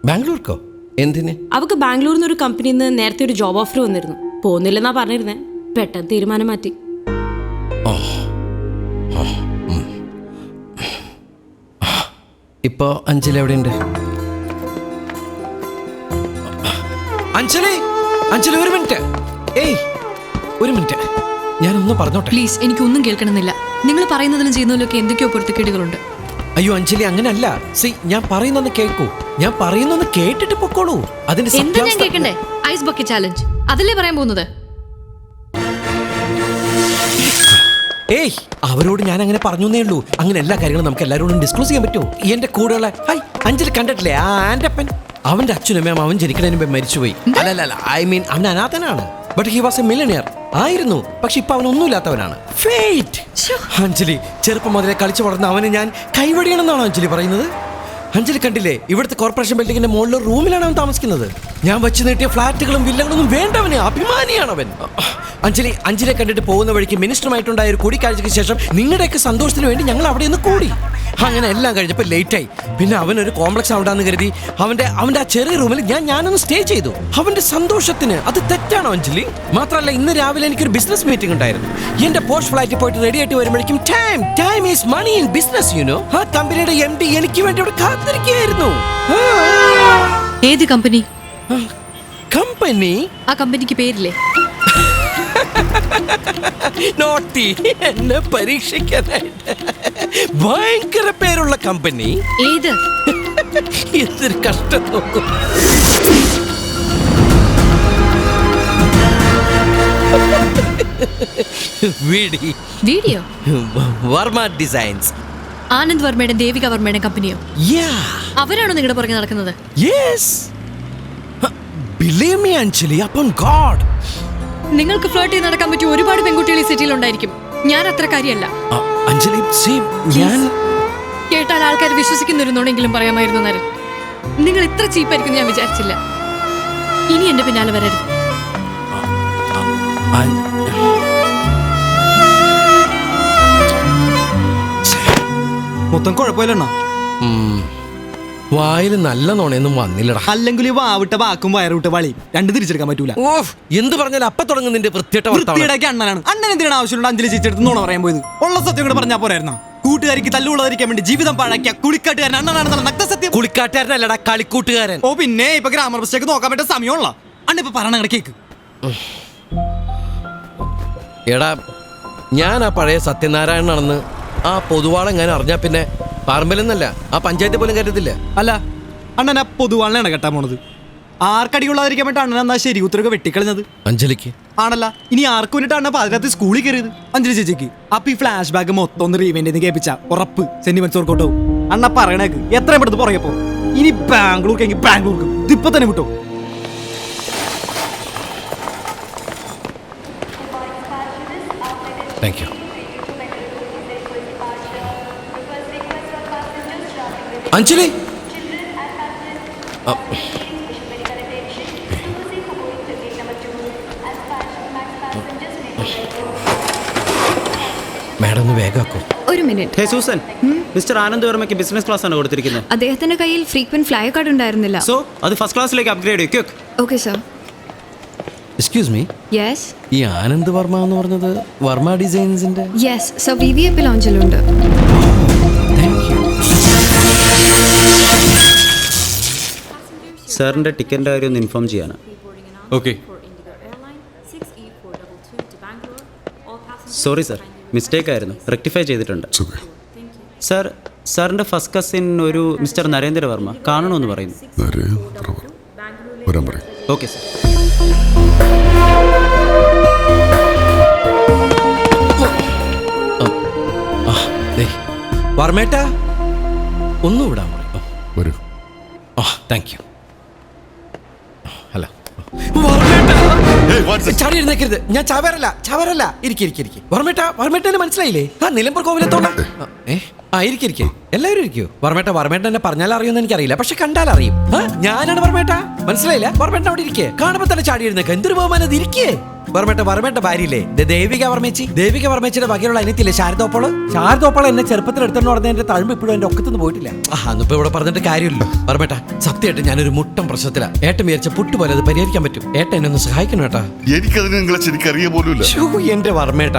Speaker 1: ബാംഗ്ലൂർക്കോ? എന്തിന്?
Speaker 10: അവക്ക് ബാംഗ്ലൂരിൽ നിന്ന് ഒരു കമ്പനിയിൽ നിന്ന് നേരത്തെ ഒരു ജോബ് ഓഫർ വന്നിരുന്നു. പോകുന്നില്ലെന്നാ പറഞ്ഞിരുന്നേ. പെട്ടെന്ന് തീരുമാനം മാറ്റി.
Speaker 1: ഇപ്പോ അഞ്ജലി എവിടെയുണ്ട്? അഞ്ജലി, ഒരു മിനിറ്റ്. ഒരു മിനിറ്റ്, ഞാനൊന്ന് പറഞ്ഞോട്ടെ.
Speaker 6: പ്ലീസ്, എനിക്കൊന്നും കേൾക്കണമെന്നില്ല. നിങ്ങൾ പറയുന്നതിലും ചെയ്യുന്നതിലൊക്കെ എന്തൊക്കെയോ പൊരുത്തക്കേടുകളുണ്ട്.
Speaker 1: അയ്യോ അഞ്ജലി, അങ്ങനല്ല. ഞാൻ പറയുന്നൊന്ന് കേൾക്കൂ. ഞാൻ പറയുന്നൊന്ന് കേട്ടിട്ട് പൊക്കോളൂ. അതിന്റെ
Speaker 6: എന്താ ഞാൻ കേൾക്കണ്ടേ? ഐസ് ബക്കറ്റ് ചാലഞ്ച് അതല്ലേ പറയാൻ പോകുന്നത്?
Speaker 1: അവരോട് ഞാൻ അങ്ങനെ പറഞ്ഞേ ഉള്ളൂ. അങ്ങനെ എല്ലാ കാര്യങ്ങളും നമുക്ക് എല്ലാവരോടും ഡിസ്ക്ലോസ് ചെയ്യാൻ പറ്റുമോ? എന്റെ കൂടെയുള്ള അഞ്ജലി കണ്ടിട്ടില്ലേ ആ ആൻഡപ്പൻ? അവന്റെ അച്ഛനും അവൻ ജനിക്കുന്നതിന് മുമ്പ് മരിച്ചുപോയി. അല്ല, ഐ മീൻ അവൻ അനാഥനാണ്. ബട്ട് ഹി വാസ് എ മില്യണിയർ ആയിരുന്നു. പക്ഷെ ഇപ്പൊ അവനൊന്നുമില്ലാത്തവനാണ്. ഫേറ്റ്. അഞ്ജലി, ചെറുപ്പം മുതലേ കളിച്ചു വളർന്ന അവനെ ഞാൻ കൈവടിയണമെന്നാണോ അഞ്ജലി പറയുന്നത്? അഞ്ജലി കണ്ടില്ലേ, ഇവിടുത്തെ കോർപ്പറേഷൻ ബിൽഡിങ്ങിന്റെ മുകളിലെ റൂമിലാണ് അവൻ താമസിക്കുന്നത്. ഞാൻ വെച്ച് നീട്ടിയ ഫ്ലാറ്റുകളും വില്ലകളൊന്നും വേണ്ടവന്. അഭിമാനിയാണ് അവൻ. അഞ്ജലിയെ കണ്ടിട്ട് പോകുന്ന വഴിക്ക് മിനിസ്റ്ററുമായിട്ടുണ്ടായ ഒരു കൂടിക്കാഴ്ചയ്ക്ക് ശേഷം നിങ്ങളുടെയൊക്കെ സന്തോഷത്തിന് വേണ്ടി ഞങ്ങൾ അവിടെ നിന്ന് കൂടി. അങ്ങനെ എല്ലാം കഴിഞ്ഞപ്പോൾ ലേറ്റായി. പിന്നെ അവനൊരു കോംപ്ലക്സ് ആവണ്ടാന്ന് കരുതി അവന്റെ ആ ചെറിയ റൂമിൽ ഞാനൊന്ന് സ്റ്റേ ചെയ്തു. അവന്റെ സന്തോഷത്തിന്. അത് തെറ്റാണോ അഞ്ജലി? മാത്രമല്ല, ഇന്ന് രാവിലെ എനിക്കൊരു ബിസിനസ് മീറ്റിംഗ് ഉണ്ടായിരുന്നു. എന്റെ പോസ്റ്റ് ഫ്ലൈറ്റിൽ പോയിട്ട് റെഡി ആയിട്ട് വരുമ്പോഴേക്കും time is money in business, you know. ആ കമ്പനിയുടെ MD എനിക്ക് വേണ്ടി അവിടെ കാത്തിരിക്കുകയായിരുന്നു.
Speaker 6: ഏത് കമ്പനി?
Speaker 1: ആ
Speaker 6: കമ്പനിക്ക് പേരില്ലേ?
Speaker 1: നോട്ടി, എന്നെ പരീക്ഷിക്കാനായിട്ട്. ഭയങ്കര പേരുള്ള കമ്പനി.
Speaker 6: ഏത്?
Speaker 1: എന്തൊരു കഷ്ടം നോക്കും.
Speaker 6: Video
Speaker 1: Varma designs.
Speaker 6: ആനന്ദ് വർമ്മയുടെ ദേവിക വർമ്മയുടെ കമ്പനിയോ? അവരാണോ നിങ്ങളുടെ പുറകെ നടക്കുന്നത്?
Speaker 1: Yes. Believe me Anjali, upon God.
Speaker 6: നിങ്ങൾക്ക് ഫ്ലോട്ട് ചെയ്ത് നടക്കാൻ പറ്റിയ ഒരുപാട് പെൺകുട്ടികൾ ഈ സിറ്റിയിൽ ഉണ്ടായിരിക്കും. ഞാൻ അത്ര കാര്യമല്ല.
Speaker 1: അഞ്ജലി, ഞാൻ
Speaker 6: കേട്ടാൽ ആൾക്കാർ വിശ്വസിക്കുന്നിരുന്നോണെങ്കിലും പറയാമായിരുന്നു നരൻ. നിങ്ങൾ ഇത്ര ചീപ്പായിരിക്കും ഞാൻ വിചാരിച്ചില്ല. ഇനി എന്റെ പിന്നാലെ വരരുത്.
Speaker 2: മൊത്തം കുഴപ്പമില്ലണ്ണ.
Speaker 1: വായിൽ നല്ല നോണയൊന്നും വന്നില്ലടാ.
Speaker 2: അല്ലെങ്കിൽ ഈ വാവിട്ട വാക്കും വയറുവിട്ട വളി രണ്ടും തിരിച്ചെടുക്കാൻ പറ്റൂല.
Speaker 1: എന്ത് പറഞ്ഞാലും അപ്പൊ തുടങ്ങും നിന്റെ വൃത്തിയിടയ്ക്ക്.
Speaker 2: അണ്ണനാണ്. അണ്ണൻ എന്തിനാണ് ആവശ്യമുള്ള അഞ്ജലി ചേച്ചെടുത്ത് നോണ പറയാൻ പോയത്? ഉള്ള സത്യം കൂടെ പറഞ്ഞാൽ പോരായിരുന്ന? കൂട്ടുകാരിക്ക് തല്ലുകൊള്ളാതിരിക്കാൻ വേണ്ടി ജീവിതം പഴക്കിയ കുളിക്കാട്ടുകാരൻ അണ്ണനാണെന്നുള്ള നഗ്നസത്യം.
Speaker 1: കുളിക്കാട്ടുകാരനല്ലടാ, കളിക്കൂട്ടുകാരൻ.
Speaker 2: ഓ പിന്നെ ഇപ്പൊ ഗ്രാമർ മിസ്റ്റേക്ക് നോക്കാൻ പറ്റിയ സമയമുള്ള അണ്ണ ഇപ്പൊ പറയണ കേക്ക്.
Speaker 1: എടാ, ഞാൻ ആ പഴയ സത്യനാരായണനാണെന്ന് ആ പൊതുവാളെ ഞാൻ അറിഞ്ഞാ പിന്നെ പറമ്പലെന്നല്ല ആ പഞ്ചായത്ത് പോലും കരുതില്ല.
Speaker 2: അല്ല, അണ്ണൻ ആ പൊതുവാളിനാണ് കെട്ടാൻ പോണത്. ആർക്കടികൊള്ളാതിരിക്കാൻ വേണ്ടി അണ്ണൻ എന്നാ ശരി ഉത്തരവ് വെട്ടിക്കളഞ്ഞത്
Speaker 1: അഞ്ജലിക്ക്
Speaker 2: ആണല്ല. ഇനി ആർക്ക് വേണ്ടിട്ട് അണ്ണ പാതിരാത്രി സ്കൂളിൽ കയറിയത്? അഞ്ജലി ചേച്ചിക്ക്. അപ്പൊ ഈ ഫ്ലാഷ് ബാക്ക് മൊത്തം ഒന്ന് റീവെന്റ് കേൾപ്പിച്ച ഉറപ്പ് സെന്റിമെന്റ്സ് ഓർക്കോട്ടോ. അണ്ണ പറയണേക്ക് എത്രയും പെടുത്ത് പുറകെപ്പോ. ഇനി ബാംഗ്ലൂർക്ക് ബാംഗ്ലൂർക്ക് ഇതിപ്പോ തന്നെ വിട്ടോ.
Speaker 1: Thank you Anjali. മാഡം ഒന്ന് വേഗമാക്കോ.
Speaker 12: ഒരു മിനിറ്റ്.
Speaker 13: സൂസൻ, മിസ്റ്റർ ആനന്ദ് വർമ്മയ്ക്ക് ബിസിനസ് ക്ലാസ് ആണ് കൊടുത്തിരിക്കുന്നത്.
Speaker 12: അദ്ദേഹത്തിന്റെ കയ്യിൽ ഫ്രീക്വന്റ് ഫ്ലൈ കാർഡ് ഉണ്ടായിരുന്നില്ല.
Speaker 13: സോ അത് ഫസ്റ്റ് ക്ലാസ്സിലേക്ക് അപ്ഗ്രേഡ് ചെയ്യും.
Speaker 12: Okay sir.
Speaker 1: Excuse me.
Speaker 12: Yes.
Speaker 1: ഈ ആനന്ദ് വർമ്മ എന്ന് പറഞ്ഞത് വർമ്മ ഡിസൈൻസിന്റെ?
Speaker 12: യെസ് സർ, VVIP ലോഞ്ചിലുണ്ട്.
Speaker 13: സാറിന്റെ ടിക്കറ്റിന്റെ കാര്യം ഒന്ന് ഇൻഫോം ചെയ്യാനാ.
Speaker 1: ഓക്കെ.
Speaker 13: സോറി സർ, മിസ്റ്റേക്ക് ആയിരുന്നു. റെക്ടിഫൈ ചെയ്തിട്ടുണ്ട്. സാർ, സാറിന്റെ ഫസ്റ്റ് കസിൻ ഒരു മിസ്റ്റർ നരേന്ദ്ര വർമ്മ കാണണമെന്ന് പറയുന്നു. Okay sir.
Speaker 1: വർമ്മേട്ടാ, ഒന്നും വിടാൻ പറയും.
Speaker 9: വരൂ.
Speaker 1: Thank you. ഹലോ. ചാടി എഴുന്നേക്കരുത്. ഞാൻ ചാവരല്ല. ഇരിക്കെ. വർമ്മേട്ടനെ മനസ്സിലായില്ലേ? നിലമ്പൂർ കോവിലത്തോളം. ഇരിക്കെ. എല്ലാവരും ഇരിക്കൂ. വർമ്മേട്ട എന്നെ പറഞ്ഞാൽ അറിയുമെന്ന് എനിക്കറിയില്ല, പക്ഷെ കണ്ടാൽ അറിയും. ഞാനാണ് വർമ്മേട്ട. മനസ്സിലായില്ല? വർമ്മേട്ട അവിടെ ഇരിക്കേ. കാണുമ്പോ തന്നെ ചാടി എഴുന്നേക്ക. എന്തൊരു ബഹുമാനം. ഇരിക്കേ. വർമ്മേട്ട ഭാര്യയില്ലേ ദേവിക വർമ്മേച്ചിയുടെ വകയുള്ള അനിയത്തില്ലേ ശാരദോപ്പോള് എന്നെ ചെറുപ്പത്തിൽ എടുത്തോണ്ട് നടന്ന എന്റെ തഴമ്പ് ഇപ്പോഴും എന്റെ ഒക്കത്തുനിന്ന് പോയിട്ടില്ല. അന്നിപ്പോ ഇവിടെ പറഞ്ഞിട്ട് കാര്യമില്ലല്ലോ. വർമ്മേട്ട സത്യമായിട്ട് ഞാനൊരു മുട്ടം പ്രശ്നത്തിലാ. ഏട്ടൻ വിചാരിച്ച പുട്ടുപോലെ അത് പരിഹരിക്കാൻ പറ്റും. ഏട്ടൻ എന്നെ ഒന്ന് സഹായിക്കണം ഏട്ടാ.
Speaker 9: എനിക്കതിന് നിങ്ങളെ ശരിക്കറിയ പോലും.
Speaker 1: എന്റെ വർമ്മേട്ട,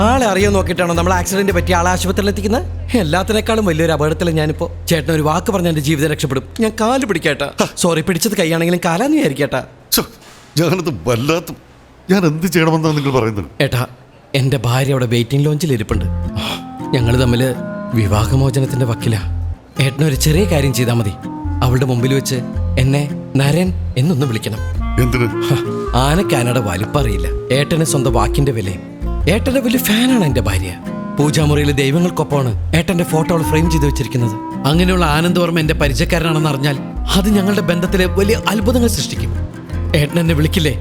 Speaker 1: ആളെ അറിയാൻ നോക്കിയിട്ടാണോ നമ്മൾ ആക്സിഡന്റ് പറ്റി ആളെ ആശുപത്രിയിൽ എത്തിക്കുന്നത്? എല്ലാത്തിനേക്കാളും വലിയൊരു അപകടത്തിൽ ഞാനിപ്പോ. ചേട്ടൻ ഒരു വാക്ക് പറഞ്ഞ എന്റെ ജീവിതം രക്ഷപ്പെടും. ഞാൻ കാല് പിടിക്കേട്ടാ. സോറി, പിടിച്ചത് കൈയാണെങ്കിലും കാലാന്ന് വിചാരിക്കേട്ടാ.
Speaker 9: ഞാനത് വല്ലാത്ത ഞാൻ എന്ത് ചെയ്യണമെന്നാണ് നിങ്ങൾ പറയുന്നത്?
Speaker 1: ഏട്ടാ, എന്റെ ഭാര്യ അവിടെ വെയിറ്റിംഗ് ലോഞ്ചിൽ ഇരിപ്പുണ്ട്. ഞങ്ങൾ തമ്മിൽ വിവാഹമോചനത്തിന്റെ വക്കിലാ. ഏട്ടനൊരു ചെറിയ കാര്യം ചെയ്താൽ മതി. അവളുടെ മുമ്പിൽ വെച്ച് എന്നെ നരൻ എന്നൊന്ന് വിളിക്കണം.
Speaker 9: എന്തിന്?
Speaker 1: ആനക്കാനയുടെ വലിപ്പറിയില്ല. ഏട്ടന് സ്വന്തം വാക്കിന്റെ വില. ഏട്ടന്റെ വലിയ ഫാനാണ് എന്റെ ഭാര്യ. പൂജാമുറിയിലെ ദൈവങ്ങൾക്കൊപ്പമാണ് ഏട്ടന്റെ ഫോട്ടോകൾ ഫ്രെയിം ചെയ്ത് വെച്ചിരിക്കുന്നത്. അങ്ങനെയുള്ള ആനന്ദവർമ്മ എന്റെ പരിചയക്കാരനാണെന്ന് അറിഞ്ഞാൽ അത് ഞങ്ങളുടെ ബന്ധത്തിലെ വലിയ അത്ഭുതങ്ങൾ സൃഷ്ടിക്കും. ഏട്ടൻ എന്നെ വിളിക്കില്ലേ?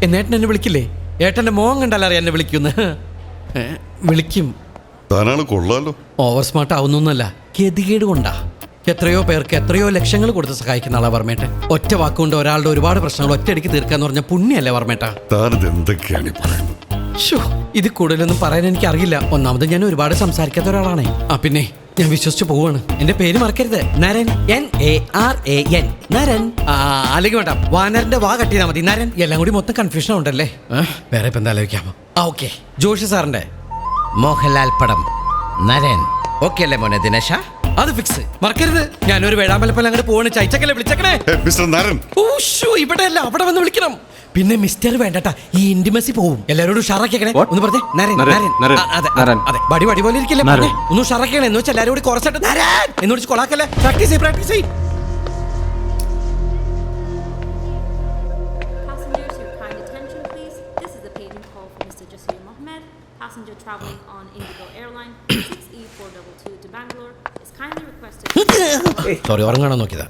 Speaker 1: ഏട്ടൻ എന്നെ വിളിക്കില്ലേ? ഏട്ടന്റെ മോൻ കണ്ടാലറിയാം എന്നെ വിളിക്കുന്ന. വിളിക്കും.
Speaker 9: കൊള്ളാലോ.
Speaker 1: ഓവർ സ്മാർട്ട് ആവുന്നൊന്നല്ല, ഗതികേട് കൊണ്ടാ. എത്രയോ പേർക്ക് എത്രയോ ലക്ഷങ്ങൾ കൊടുത്ത് സഹായിക്കുന്ന ആളാ വർമ്മേട്ടൻ. ഒറ്റ വാക്കുകൊണ്ട് ഒരാളുടെ ഒരുപാട് പ്രശ്നങ്ങൾ ഒറ്റയടിക്ക് തീർക്കാന്ന് പറഞ്ഞ പുണ്യല്ലേ വർമ്മേട്ട? ഇത് കൂടുതലൊന്നും പറയാൻ എനിക്ക് അറിയില്ല. ഒന്നാമത് ഞാൻ ഒരുപാട് സംസാരിക്കാത്ത ഒരാളാണേ. പിന്നെ ഞാൻ വിശ്വസിച്ച് പോവാണ്. എന്റെ പേര് മറക്കരുത്. നരൻ. NARAN. നരൻ. അല്ലെങ്കിൽ വേണ്ട, വാനരന്റെ വാ കട്ട് ചെയ്താൽ മതി. നരൻ. എല്ലാം കൂടി മൊത്തം കൺഫ്യൂഷൻ ഉണ്ടല്ലേ. വേറെ ഇപ്പൊ എന്താ ആലോചിക്കാമോ? ഓക്കെ, ജോഷി സാറിന്റെ മോഹൻലാൽ പടം നരൻ. ഓക്കെ അല്ലേ മോനെ ദിനേശ? അത് ഫിക്സ്. മറക്കരുത്. ഞാനൊരു വേഴാമ്പലപ്പല്ല അങ്ങോട്ട് പോവാണ്. ചൈച്ചക്കല്ലേ വിളിച്ചേക്കണേ. ഇവിടെ അല്ല, അവിടെ വന്ന് വിളിക്കണം. പിന്നെ മിസ്റ്റർ വേണ്ടട്ടാ, ഈ ഇന്റിമസി പോവും. എല്ലാരോടും ഷറാക്കിയേക്കണേ. ഒന്ന് പറഞ്ഞേ. അതെ, ബടി പോലെ ഇരിക്കല്ലേ. ഒന്ന് ഷറാക്കിയണേ എന്ന് വെച്ചാൽ എല്ലാരും കൂടി കുറച്ചിട്ട് എന്ന് വിളിച്ച് കൊളാക്കല്ലേ. പ്രാക്ടീസ് ചെയ്യും. സോറി, ഉറങ്ങാണോ നോക്കിയതാ.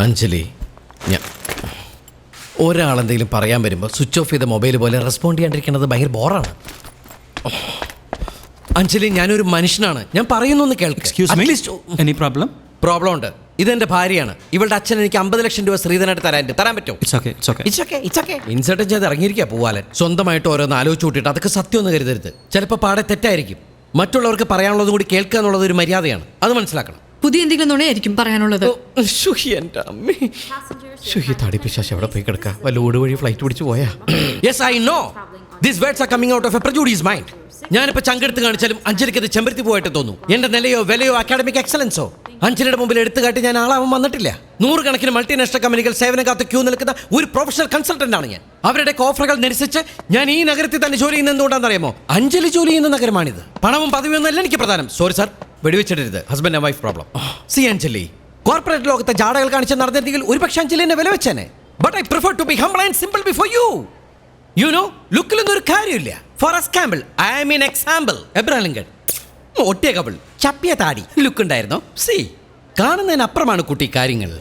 Speaker 1: അഞ്ജലി, ഞാൻ ഒരാളെന്തെങ്കിലും പറയാൻ വരുമ്പോൾ സ്വിച്ച് ഓഫ് ചെയ്ത മൊബൈൽ പോലെ റെസ്പോണ്ട് ചെയ്യാണ്ടിരിക്കുന്നത് ഭയങ്കര ബോറാണ്. അഞ്ജലി, ഞാനൊരു മനുഷ്യനാണ്. ഞാൻ പറയുന്നു കേൾക്കും. പ്രോബ്ലം ഉണ്ട്. ഇതെന്റെ ഭാര്യയാണ്. ഇവളുടെ അച്ഛൻ എനിക്ക് 50 ലക്ഷം രൂപ ശ്രീധനായിട്ട് തരാൻ പറ്റുമോ? ഇൻസർട്ട് ചെയ്ത് ഇറങ്ങിയിരിക്കുക പൂവാലൻ. സ്വന്തമായിട്ട് ഓരോന്ന് ആലോചിച്ച് കൂട്ടിയിട്ട് അതൊക്കെ സത്യമൊന്നും കരുതരുത്. ചിലപ്പോൾ പാടെ തെറ്റായിരിക്കും. മറ്റുള്ളവർക്ക് പറയാനുള്ളതും കൂടി കേൾക്കുക എന്നുള്ളത് ഒരു മര്യാദയാണ്. അത് മനസ്സിലാക്കണം.
Speaker 6: പുതിയ എന്തെങ്കിലും നുണയായിരിക്കും പറയാനുള്ളത്.
Speaker 1: തടിപ്പിശാശ് എവിടെ പോയി കിടക്കുക? വല്ല ഓട് വഴി ഫ്ലൈറ്റ് പിടിച്ചു പോയാ? Yes, I know these words are coming out of A prejudice mind. ഞാനിപ്പോ ചങ്കെടുത്ത് കാണിച്ചാലും അഞ്ജലിക്ക് അത് ചെമ്പരത്തി പോയിട്ട് തോന്നും. എന്റെ നിലയോ വിലയോ അക്കാഡമിക് എക്സലൻസോ അഞ്ജലിയുടെ മുമ്പിൽ എടുത്തു കാട്ടി ഞാൻ ആളാവാൻ വന്നിട്ടില്ല. 100 കണക്കിന് മൾട്ടിനാഷണൽ കമ്പനികൾ സേവനം കാത്ത് ക്യൂ നിൽക്കുന്ന ഒരു പ്രൊഫഷണൽ കൺസൾട്ടന്റ് ആണ് ഞാൻ. അവരുടെ ഓഫറുകൾ നിരസിച്ച് ഞാൻ ഈ നഗരത്തിൽ തന്നെ ജോലി ചെയ്യുന്നത് എന്തുകൊണ്ടാണെന്ന് അറിയാമോ? അഞ്ജലി ജോലി ചെയ്യുന്ന നഗരമാണിത്. പണവും പദവിയൊന്നല്ല എനിക്ക് പ്രധാനം. സോറി സാർ, വെടിവെച്ചിടരുത്. Husband and wife problem. See Anjali, corporate ലോകത്തെ ജാടകൾ കാണിച്ച് നടന്നിരുന്നെങ്കിൽ ഒരുപക്ഷെ അഞ്ജലി എന്നെ വില വെച്ചേനെ. But I prefer to be humble and simple before you. You know, ലുക്കിലൊന്നും ഒരു കാര്യമില്ല. For example, I mean example, Abraham Lincoln. ഒട്ടിയ കബിൾ, ചപ്പിയ താടി, ലുക്ക് ഉണ്ടായിരുന്നോ? സി, കാണുന്നതിനപ്പുറമാണ് കുട്ടി കാര്യങ്ങൾ.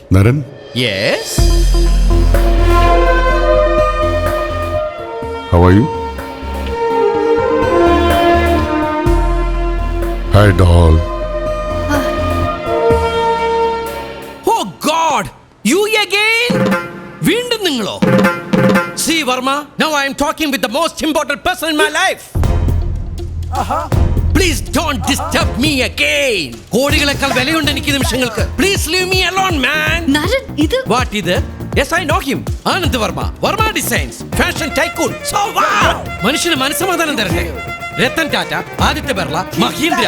Speaker 1: Yes.
Speaker 9: How are you? Hi doll.
Speaker 1: Oh God, you again? വീണ്ടും നിങ്ങളോ? See Varma, now I am talking with the most important person in my life. Please don't disturb me again. കോടികളേക്കാൾ വിലയുണ്ട് എനിക്ക് നിമിഷങ്ങൾക്ക്. Please leave me alone, man.
Speaker 6: നരൻ, ഇത്
Speaker 1: What ഇത്? Yes, I know him. Anand Varma, Varma designs, fashion tycoon. So wow. മനുഷ്യന് മനസ്സമാധാനം തരട്ടെ. രത്തൻ ടാറ്റ, ആദിത്യ ബിർള, മഹീന്ദ്ര.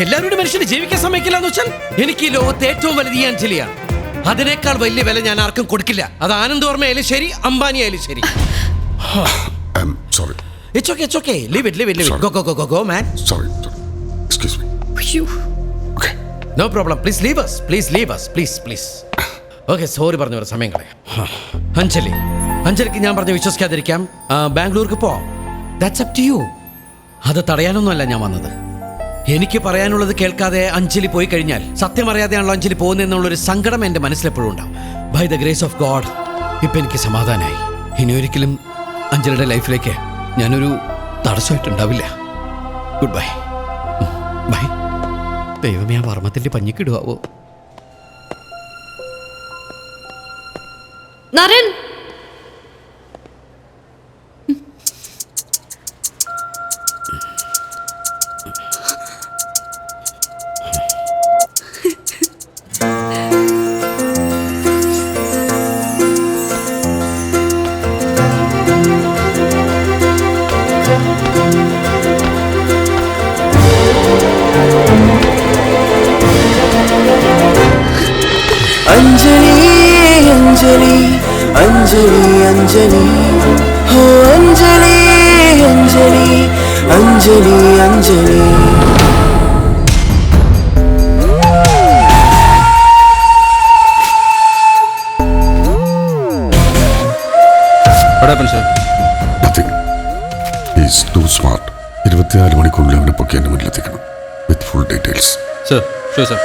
Speaker 1: എല്ലാവരുടെ മനുഷ്യന് ജീവിക്കാൻ സമ്മതിക്കില്ല എന്ന് വെച്ചാൽ എനിക്ക് ഈ ലോകത്തെ ഏറ്റവും വലുത് ഈ അഞ്ജലിയാണ്. അതിനേക്കാൾ വലിയ വില ഞാൻ ആർക്കും കൊടുക്കില്ല. അത് ആനന്ദ് വർമ്മ ആയാലും ശരി, അംബാനി ആയാലും ശരി.
Speaker 9: I'm sorry.
Speaker 1: It's okay. Leave it. Go, man.
Speaker 9: Sorry. Excuse me. Okay.
Speaker 1: No problem. Please leave us. Please. Okay, sorry പറഞ്ഞു വരാൻ സമയം കളയാം. അഞ്ജലിക്ക് ഞാൻ പറഞ്ഞ് വിശ്വസിക്കാതിരിക്കാം. ബാംഗ്ലൂർക്ക് പോവാം. That's up to you. അത് തടയാനൊന്നുമല്ല ഞാൻ വന്നത്. എനിക്ക് പറയാനുള്ളത് കേൾക്കാതെ അഞ്ജലി പോയി കഴിഞ്ഞാൽ സത്യം അറിയാതെയാണല്ലോ അഞ്ജലി പോകുന്നതെന്നുള്ളൊരു സങ്കടം എൻ്റെ മനസ്സിലെപ്പോഴും ഉണ്ടാവും. By the grace of God ഇപ്പം എനിക്ക് സമാധാനമായി. ഇനി ഒരിക്കലും അഞ്ജലിയുടെ ലൈഫിലേക്ക് ഞാനൊരു തടസ്സമായിട്ടുണ്ടാവില്ല. Good bye. ബൈ. ദൈവമേ, ആ വർമ്മത്തിൻ്റെ പഞ്ഞിക്കിടുവോ?
Speaker 6: നരൻ,
Speaker 11: अंजलि अंजलि अंजलि अंजलि हो Anjali Anjali Anjali Anjali
Speaker 9: Nothing. He's too smart. 24 മണിക്കൂറിൽ അവനെ പൊക്കി എൻ്റെ മുന്നിലെത്തിക്കണം with full details.
Speaker 13: Sir sure sir.